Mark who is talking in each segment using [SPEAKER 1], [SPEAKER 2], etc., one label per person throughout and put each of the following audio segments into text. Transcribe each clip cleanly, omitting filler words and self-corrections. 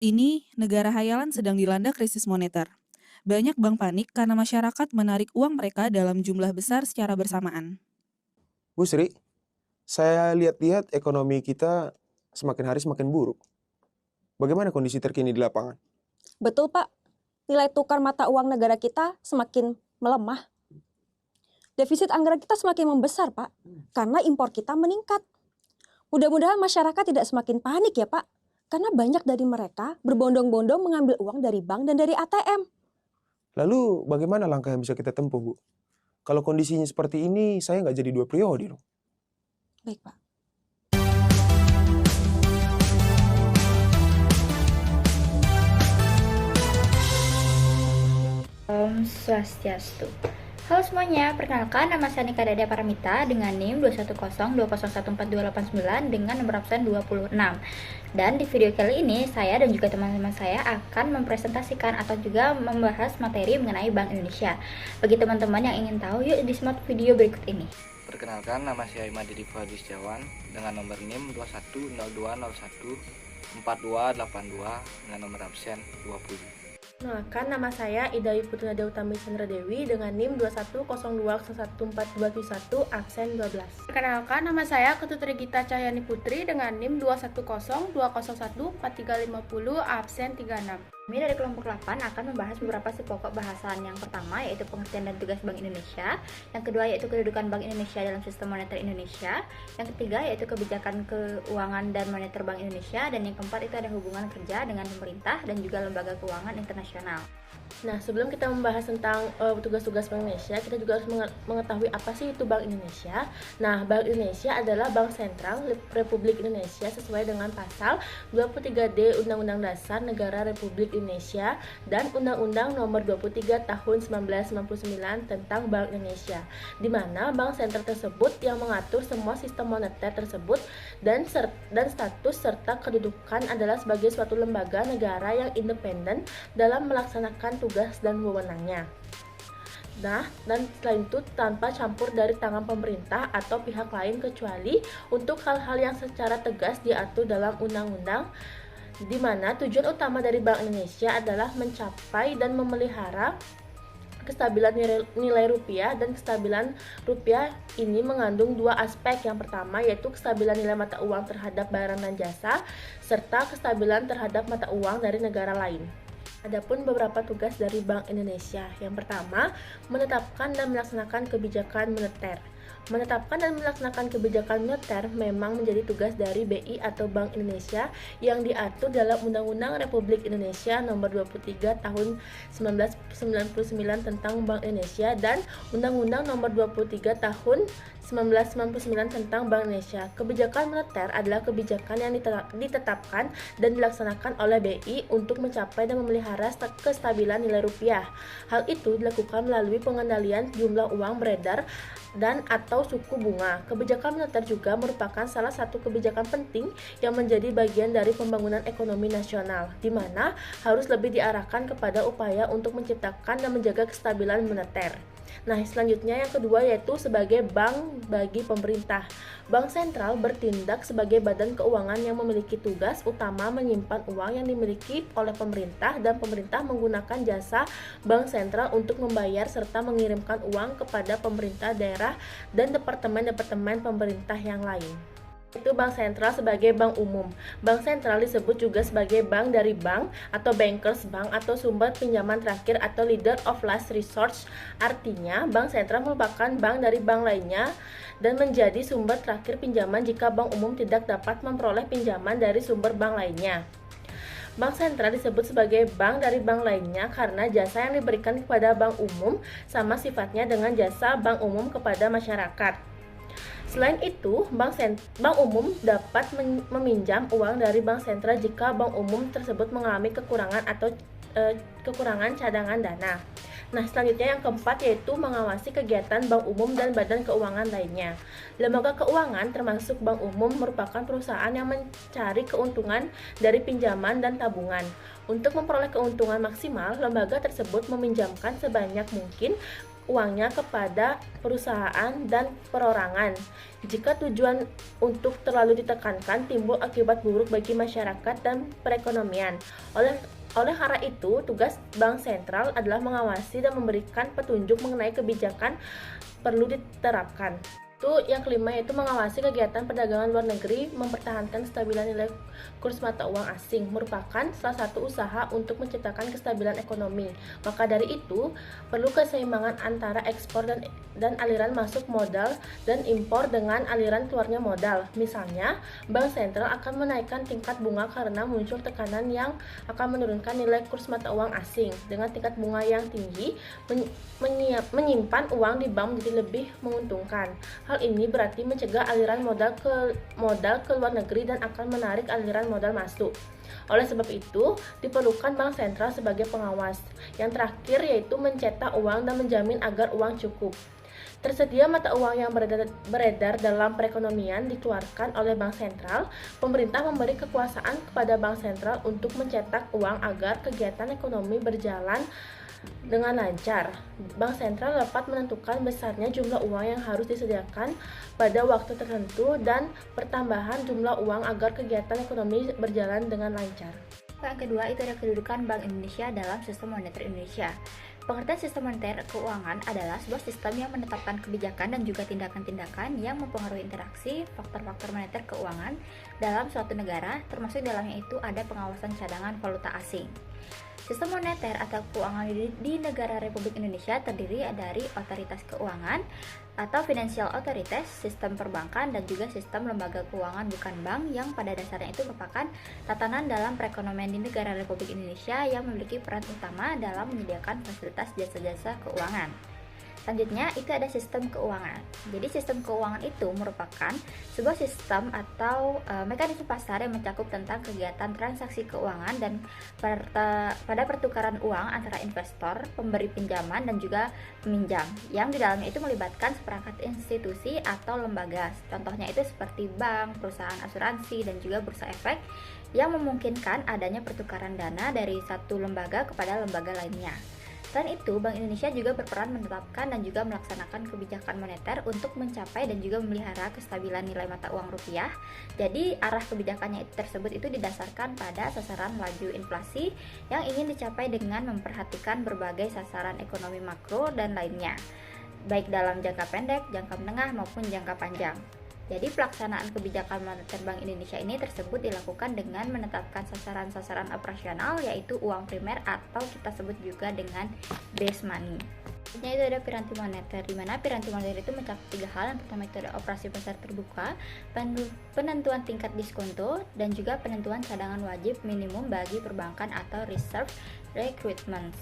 [SPEAKER 1] Ini, negara hayalan sedang dilanda krisis moneter. Banyak bank panik karena masyarakat menarik uang mereka dalam jumlah besar secara bersamaan.
[SPEAKER 2] Bu Sri, saya lihat-lihat ekonomi kita semakin hari semakin buruk. Bagaimana kondisi terkini di lapangan?
[SPEAKER 3] Betul, Pak. Nilai tukar mata uang negara kita semakin melemah. Defisit anggaran kita semakin membesar, Pak, karena impor kita meningkat. Mudah-mudahan masyarakat tidak semakin panik ya, Pak, karena banyak dari mereka berbondong-bondong mengambil uang dari bank dan dari ATM.
[SPEAKER 2] Lalu bagaimana langkah yang bisa kita tempuh, Bu? Kalau kondisinya seperti ini, saya nggak jadi dua periode dong.
[SPEAKER 3] Baik, Pak.
[SPEAKER 4] Om Swastiastu. Halo semuanya, perkenalkan nama saya Nika Dada Paramita dengan NIM 21020142889 dengan nomor absen 26. Dan di video kali ini saya dan juga teman-teman saya akan mempresentasikan atau juga membahas materi mengenai Bank Indonesia. Bagi teman-teman yang ingin tahu, yuk disimak video berikut ini.
[SPEAKER 5] Perkenalkan, nama saya Imadi Diva Setiawan dengan nomor NIM 2102014282 dengan nomor absen 20.
[SPEAKER 6] Perkenalkan, nama saya Ida Putri Nadia Utami Chandra Dewi dengan NIM 210201421 absen 12.
[SPEAKER 7] Perkenalkan, nama saya Ketut Regita Cahyani Putri dengan NIM 21020014350 absen 36.
[SPEAKER 4] Kami dari kelompok 8 akan membahas beberapa pokok bahasan. Yang pertama yaitu pengertian dan tugas Bank Indonesia, yang kedua yaitu kedudukan Bank Indonesia dalam sistem moneter Indonesia, yang ketiga yaitu kebijakan keuangan dan moneter Bank Indonesia, dan yang keempat itu ada hubungan kerja dengan pemerintah dan juga lembaga keuangan internasional.
[SPEAKER 6] Nah, sebelum kita membahas tentang tugas-tugas Bank Indonesia, kita juga harus mengetahui apa sih itu Bank Indonesia. Nah, Bank Indonesia adalah Bank Sentral Republik Indonesia sesuai dengan pasal 23D Undang-Undang Dasar Negara Republik Indonesia dan Undang-Undang Nomor 23 Tahun 1999 tentang Bank Indonesia, di mana Bank Sentral tersebut yang mengatur semua sistem moneter tersebut dan status serta kedudukan adalah sebagai suatu lembaga negara yang independen dalam melaksanakan tugas dan wewenangnya. Nah, dan selain itu tanpa campur dari tangan pemerintah atau pihak lain kecuali untuk hal-hal yang secara tegas diatur dalam undang-undang, di mana tujuan utama dari Bank Indonesia adalah mencapai dan memelihara kestabilan nilai rupiah, dan kestabilan rupiah ini mengandung dua aspek. Yang pertama yaitu kestabilan nilai mata uang terhadap barang dan jasa, serta kestabilan terhadap mata uang dari negara lain. Adapun beberapa tugas dari Bank Indonesia. Yang pertama, menetapkan dan melaksanakan kebijakan moneter. Menetapkan dan melaksanakan kebijakan moneter memang menjadi tugas dari BI atau Bank Indonesia yang diatur dalam Undang-Undang Republik Indonesia Nomor 23 Tahun 1999 tentang Bank Indonesia dan Undang-Undang Nomor 23 Tahun 1999 tentang Bank Indonesia. Kebijakan moneter adalah kebijakan yang ditetapkan dan dilaksanakan oleh BI untuk mencapai dan memelihara kestabilan nilai rupiah. Hal itu dilakukan melalui pengendalian jumlah uang beredar dan atau suku bunga. Kebijakan moneter juga merupakan salah satu kebijakan penting yang menjadi bagian dari pembangunan ekonomi nasional, di mana harus lebih diarahkan kepada upaya untuk menciptakan dan menjaga kestabilan moneter. Nah, selanjutnya yang kedua yaitu sebagai bank bagi pemerintah. Bank sentral bertindak sebagai badan keuangan yang memiliki tugas utama menyimpan uang yang dimiliki oleh pemerintah, dan pemerintah menggunakan jasa bank sentral untuk membayar serta mengirimkan uang kepada pemerintah daerah dan departemen-departemen pemerintah yang lain. Itu bank sentral sebagai bank umum. Bank sentral disebut juga sebagai bank dari bank atau bankers bank atau sumber pinjaman terakhir atau leader of last resort. Artinya, bank sentral merupakan bank dari bank lainnya dan menjadi sumber terakhir pinjaman jika bank umum tidak dapat memperoleh pinjaman dari sumber bank lainnya. Bank sentral disebut sebagai bank dari bank lainnya karena jasa yang diberikan kepada bank umum sama sifatnya dengan jasa bank umum kepada masyarakat. Selain itu, bank umum dapat meminjam uang dari bank sentral jika bank umum tersebut mengalami kekurangan atau kekurangan cadangan dana. Nah, selanjutnya yang keempat yaitu mengawasi kegiatan bank umum dan badan keuangan lainnya. Lembaga keuangan termasuk bank umum merupakan perusahaan yang mencari keuntungan dari pinjaman dan tabungan. Untuk memperoleh keuntungan maksimal, lembaga tersebut meminjamkan sebanyak mungkin uangnya kepada perusahaan dan perorangan. Jika tujuan untuk terlalu ditekankan, timbul akibat buruk bagi masyarakat dan perekonomian. Oleh karena itu, tugas Bank Sentral adalah mengawasi dan memberikan petunjuk mengenai kebijakan perlu diterapkan. Itu yang kelima, yaitu mengawasi kegiatan perdagangan luar negeri, mempertahankan kestabilan nilai kurs mata uang asing merupakan salah satu usaha untuk menciptakan kestabilan ekonomi. Maka dari itu, perlu keseimbangan antara ekspor dan aliran masuk modal dan impor dengan aliran keluarnya modal. Misalnya, Bank Sentral akan menaikkan tingkat bunga karena muncul tekanan yang akan menurunkan nilai kurs mata uang asing. Dengan tingkat bunga yang tinggi, menyimpan uang di bank menjadi lebih menguntungkan. Hal ini berarti mencegah aliran modal ke luar negeri dan akan menarik aliran modal masuk. Oleh sebab itu, diperlukan Bank Sentral sebagai pengawas. Yang terakhir yaitu mencetak uang dan menjamin agar uang cukup. Tersedia mata uang yang beredar dalam perekonomian dikeluarkan oleh Bank Sentral. Pemerintah memberi kekuasaan kepada Bank Sentral untuk mencetak uang agar kegiatan ekonomi berjalan dengan lancar. Bank Sentral dapat menentukan besarnya jumlah uang yang harus disediakan pada waktu tertentu dan pertambahan jumlah uang agar kegiatan ekonomi berjalan dengan lancar.
[SPEAKER 4] Yang kedua itu ada kedudukan Bank Indonesia dalam sistem moneter Indonesia. Pengertian sistem moneter keuangan adalah sebuah sistem yang menetapkan kebijakan dan juga tindakan-tindakan yang mempengaruhi interaksi faktor-faktor moneter keuangan dalam suatu negara, termasuk dalamnya itu ada pengawasan cadangan valuta asing. Sistem moneter atau keuangan di negara Republik Indonesia terdiri dari otoritas keuangan atau financial authorities, sistem perbankan, dan juga sistem lembaga keuangan bukan bank yang pada dasarnya itu merupakan tatanan dalam perekonomian di negara Republik Indonesia yang memiliki peran utama dalam menyediakan fasilitas jasa-jasa keuangan. Selanjutnya itu ada sistem keuangan. Jadi sistem keuangan itu merupakan sebuah sistem atau mekanisme pasar yang mencakup tentang kegiatan transaksi keuangan dan pada pertukaran uang antara investor, pemberi pinjaman, dan juga peminjam, yang di dalamnya itu melibatkan seperangkat institusi atau lembaga. Contohnya itu seperti bank, perusahaan asuransi, dan juga bursa efek yang memungkinkan adanya pertukaran dana dari satu lembaga kepada lembaga lainnya. Selain itu, Bank Indonesia juga berperan menetapkan dan juga melaksanakan kebijakan moneter untuk mencapai dan juga memelihara kestabilan nilai mata uang rupiah. Jadi, arah kebijakannya tersebut itu didasarkan pada sasaran laju inflasi yang ingin dicapai dengan memperhatikan berbagai sasaran ekonomi makro dan lainnya, baik dalam jangka pendek, jangka menengah, maupun jangka panjang. Jadi pelaksanaan kebijakan moneter Bank Indonesia ini tersebut dilakukan dengan menetapkan sasaran-sasaran operasional, yaitu uang primer atau kita sebut juga dengan base money. Selanjutnya itu ada piranti moneter, di mana piranti moneter itu mencakup 3 hal. Yang pertama itu ada operasi pasar terbuka, penentuan tingkat diskonto, dan juga penentuan cadangan wajib minimum bagi perbankan atau reserve requirements.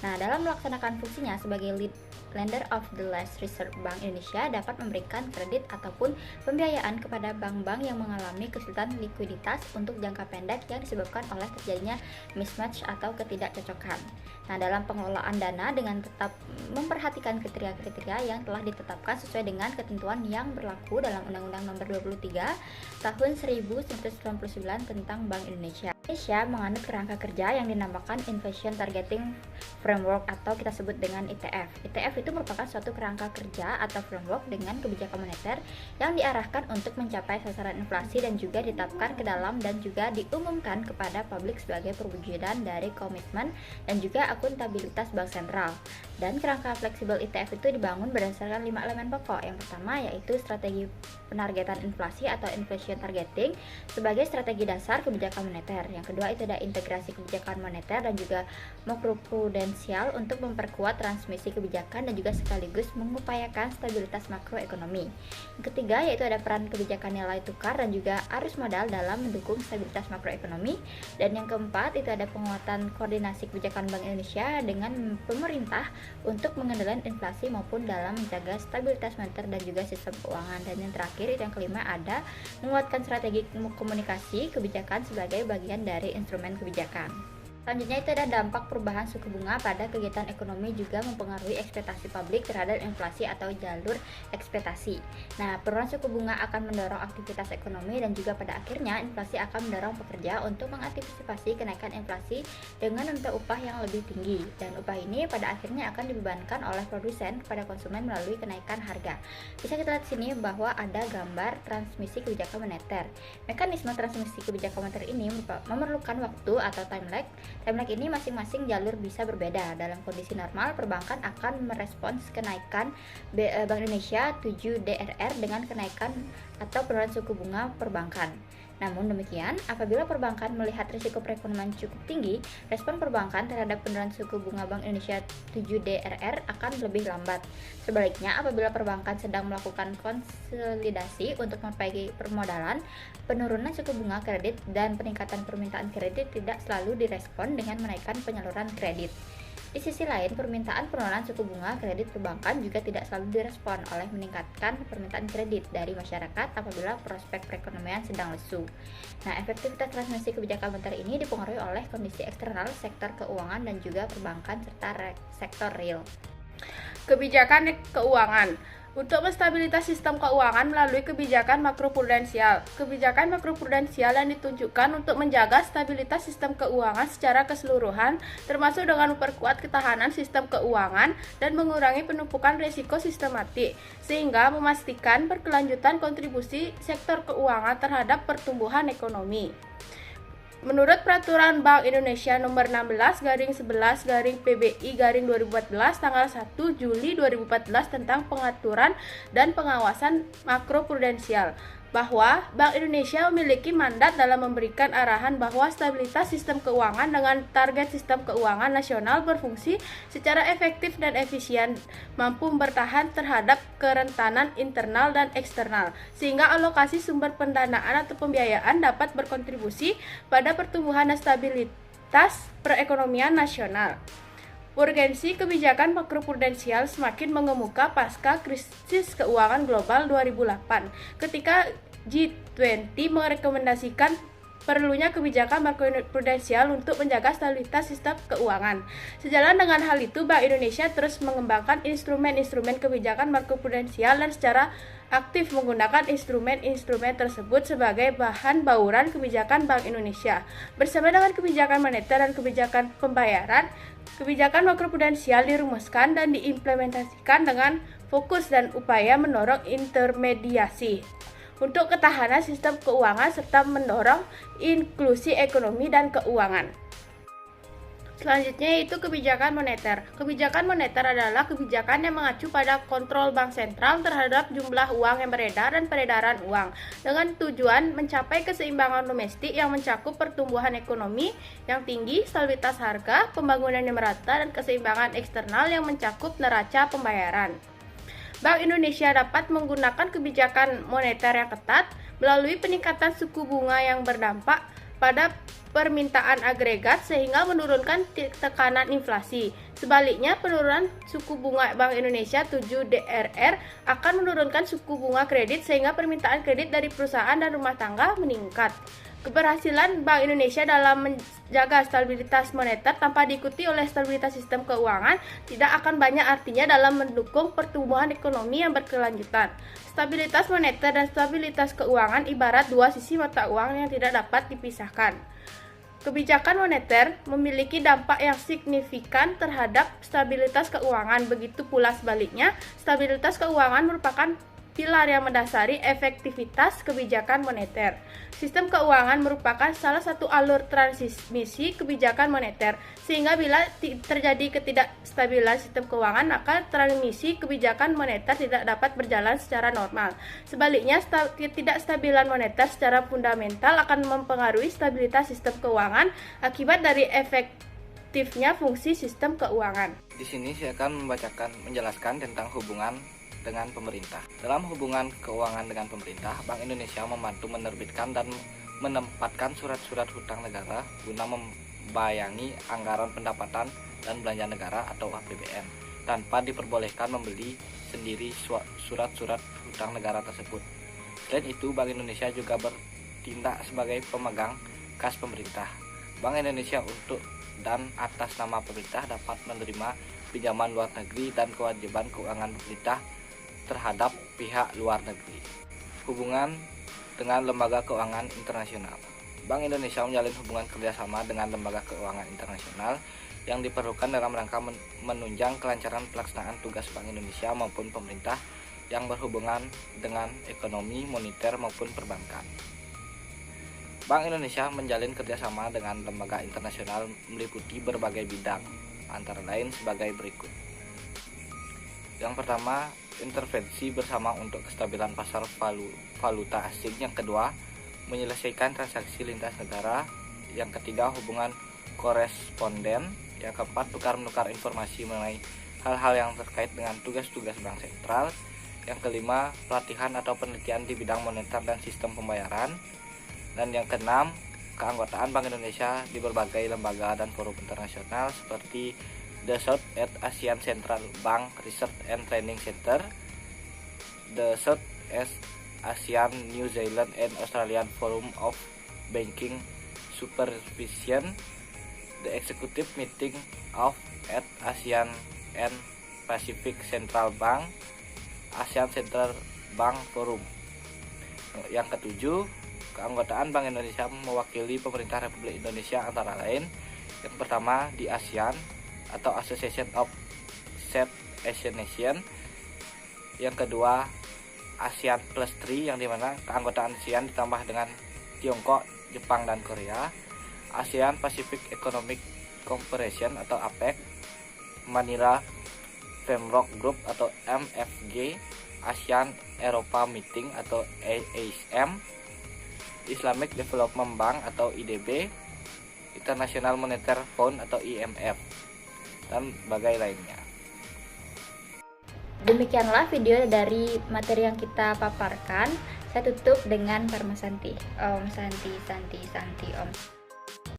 [SPEAKER 4] Nah, dalam melaksanakan fungsinya sebagai lead lender of the last reserve, Bank Indonesia dapat memberikan kredit ataupun pembiayaan kepada bank-bank yang mengalami kesulitan likuiditas untuk jangka pendek yang disebabkan oleh terjadinya mismatch atau ketidakcocokan. Nah, dalam pengelolaan dana dengan tetap memperhatikan kriteria-kriteria yang telah ditetapkan sesuai dengan ketentuan yang berlaku dalam Undang-Undang Nomor 23 Tahun 1999 tentang Bank Indonesia. Indonesia menganut kerangka kerja yang dinamakan Inflation Targeting Framework atau kita sebut dengan ITF. ITF itu merupakan suatu kerangka kerja atau framework dengan kebijakan moneter yang diarahkan untuk mencapai sasaran inflasi dan juga ditetapkan ke dalam dan juga diumumkan kepada publik sebagai perwujudan dari komitmen dan juga akuntabilitas Bank Sentral. Dan kerangka fleksibel ITF itu dibangun berdasarkan 5 elemen pokok. Yang pertama yaitu strategi penargetan inflasi atau inflation targeting sebagai strategi dasar kebijakan moneter. Yang kedua itu ada integrasi kebijakan moneter dan juga makroprudensial untuk memperkuat transmisi kebijakan dan juga sekaligus mengupayakan stabilitas makroekonomi. Yang ketiga yaitu ada peran kebijakan nilai tukar dan juga arus modal dalam mendukung stabilitas makroekonomi. Dan yang keempat itu ada penguatan koordinasi kebijakan Bank Indonesia dengan pemerintah untuk mengendalikan inflasi maupun dalam menjaga stabilitas moneter dan juga sistem keuangan. Dan yang terakhir itu yang kelima ada menguatkan strategi komunikasi kebijakan sebagai bagian dari instrumen kebijakan. Selanjutnya itu ada dampak perubahan suku bunga pada kegiatan ekonomi juga mempengaruhi ekspektasi publik terhadap inflasi atau jalur ekspektasi. Nah, penurunan suku bunga akan mendorong aktivitas ekonomi dan juga pada akhirnya inflasi akan mendorong pekerja untuk mengantisipasi kenaikan inflasi dengan meminta upah yang lebih tinggi. Dan upah ini pada akhirnya akan dibebankan oleh produsen kepada konsumen melalui kenaikan harga. Bisa kita lihat sini bahwa ada gambar transmisi kebijakan moneter. Mekanisme transmisi kebijakan moneter ini memerlukan waktu atau time lag. Time lag ini masing-masing jalur bisa berbeda. Dalam kondisi normal, perbankan akan merespons kenaikan Bank Indonesia 7 DRR dengan kenaikan atau penurunan suku bunga perbankan. Namun demikian, apabila perbankan melihat risiko perekonomian cukup tinggi, respon perbankan terhadap penurunan suku bunga Bank Indonesia 7 DRR akan lebih lambat. Sebaliknya, apabila perbankan sedang melakukan konsolidasi untuk memperbaiki permodalan, penurunan suku bunga kredit dan peningkatan permintaan kredit tidak selalu direspon dengan menaikkan penyaluran kredit. Di sisi lain, permintaan penurunan suku bunga kredit perbankan juga tidak selalu direspon oleh meningkatkan permintaan kredit dari masyarakat apabila prospek perekonomian sedang lesu. Nah, efektivitas transmisi kebijakan moneter ini dipengaruhi oleh kondisi eksternal sektor keuangan dan juga perbankan serta sektor real.
[SPEAKER 7] Kebijakan keuangan untuk menstabilitas sistem keuangan melalui kebijakan makroprudensial. Kebijakan makroprudensial yang ditunjukkan untuk menjaga stabilitas sistem keuangan secara keseluruhan, termasuk dengan memperkuat ketahanan sistem keuangan dan mengurangi penumpukan risiko sistematik, sehingga memastikan berkelanjutan kontribusi sektor keuangan terhadap pertumbuhan ekonomi. Menurut Peraturan Bank Indonesia Nomor 16/11/PBI/2014 tanggal 1 Juli 2014 tentang pengaturan dan pengawasan makroprudensial, bahwa Bank Indonesia memiliki mandat dalam memberikan arahan bahwa stabilitas sistem keuangan dengan target sistem keuangan nasional berfungsi secara efektif dan efisien, mampu bertahan terhadap kerentanan internal dan eksternal, sehingga alokasi sumber pendanaan atau pembiayaan dapat berkontribusi pada pertumbuhan dan stabilitas perekonomian nasional. Urgensi kebijakan makroprudensial semakin mengemuka pasca krisis keuangan global 2008, ketika G20 merekomendasikan perlunya kebijakan makroprudensial untuk menjaga stabilitas sistem keuangan. Sejalan dengan hal itu, Bank Indonesia terus mengembangkan instrumen-instrumen kebijakan makroprudensial dan secara aktif menggunakan instrumen-instrumen tersebut sebagai bahan bauran kebijakan Bank Indonesia. Bersama dengan kebijakan moneter dan kebijakan pembayaran, kebijakan makroprudensial dirumuskan dan diimplementasikan dengan fokus dan upaya mendorong intermediasi untuk ketahanan sistem keuangan serta mendorong inklusi ekonomi dan keuangan. Selanjutnya yaitu kebijakan moneter. Kebijakan moneter adalah kebijakan yang mengacu pada kontrol bank sentral terhadap jumlah uang yang beredar dan peredaran uang, dengan tujuan mencapai keseimbangan domestik yang mencakup pertumbuhan ekonomi yang tinggi, stabilitas harga, pembangunan yang merata, dan keseimbangan eksternal yang mencakup neraca pembayaran. Bank Indonesia dapat menggunakan kebijakan moneter yang ketat melalui peningkatan suku bunga yang berdampak pada permintaan agregat sehingga menurunkan tekanan inflasi. Sebaliknya, penurunan suku bunga Bank Indonesia 7 DRR akan menurunkan suku bunga kredit sehingga permintaan kredit dari perusahaan dan rumah tangga meningkat. Keberhasilan Bank Indonesia dalam menjaga stabilitas moneter tanpa diikuti oleh stabilitas sistem keuangan tidak akan banyak artinya dalam mendukung pertumbuhan ekonomi yang berkelanjutan. Stabilitas moneter dan stabilitas keuangan ibarat dua sisi mata uang yang tidak dapat dipisahkan. Kebijakan moneter memiliki dampak yang signifikan terhadap stabilitas keuangan, begitu pula sebaliknya, stabilitas keuangan merupakan pilar yang mendasari efektivitas kebijakan moneter. Sistem keuangan merupakan salah satu alur transmisi kebijakan moneter, sehingga bila terjadi ketidakstabilan sistem keuangan, maka transmisi kebijakan moneter tidak dapat berjalan secara normal. Sebaliknya, ketidakstabilan moneter secara fundamental akan mempengaruhi stabilitas sistem keuangan akibat dari efektifnya fungsi sistem keuangan.
[SPEAKER 5] Di sini saya akan menjelaskan tentang hubungan dengan pemerintah. Dalam hubungan keuangan dengan pemerintah, Bank Indonesia membantu menerbitkan dan menempatkan surat-surat hutang negara guna membayangi anggaran pendapatan dan belanja negara atau APBN tanpa diperbolehkan membeli sendiri surat-surat hutang negara tersebut. Selain itu, Bank Indonesia juga bertindak sebagai pemegang kas pemerintah. Bank Indonesia untuk dan atas nama pemerintah dapat menerima pinjaman luar negeri dan kewajiban keuangan pemerintah terhadap pihak luar negeri. Hubungan dengan lembaga keuangan internasional. Bank Indonesia menjalin hubungan kerjasama dengan lembaga keuangan internasional yang diperlukan dalam rangka menunjang kelancaran pelaksanaan tugas Bank Indonesia maupun pemerintah yang berhubungan dengan ekonomi, moneter maupun perbankan. Bank Indonesia menjalin kerjasama dengan lembaga internasional meliputi berbagai bidang, antara lain sebagai berikut. Yang pertama, intervensi bersama untuk kestabilan pasar valuta asing. Yang kedua, menyelesaikan transaksi lintas negara. Yang ketiga, hubungan koresponden. Yang keempat, tukar-menukar informasi mengenai hal-hal yang terkait dengan tugas-tugas bank sentral. Yang kelima, pelatihan atau penelitian di bidang moneter dan sistem pembayaran. Dan yang keenam, keanggotaan Bank Indonesia di berbagai lembaga dan forum internasional seperti The Southeast Asian Central Bank Research and Training Center, the Southeast Asian, New Zealand and Australian Forum of Banking Supervision, the Executive Meeting of at ASEAN and Pacific Central Bank, ASEAN Central Bank Forum. Yang ketujuh, keanggotaan Bank Indonesia mewakili pemerintah Republik Indonesia antara lain yang pertama di ASEAN atau Association of South Asian Nation, yang kedua ASEAN Plus 3 yang dimana keanggotaan ASEAN ditambah dengan Tiongkok, Jepang, dan Korea, ASEAN Pacific Economic Cooperation atau APEC, Manila Framework Group atau MFG, ASEAN Eropa Meeting atau ASEM, Islamic Development Bank atau IDB, International Monetary Fund atau IMF, dan bagai lainnya.
[SPEAKER 4] Demikianlah video dari materi yang kita paparkan. Saya tutup dengan Parma Santi. Om Santi Santi Santi Om.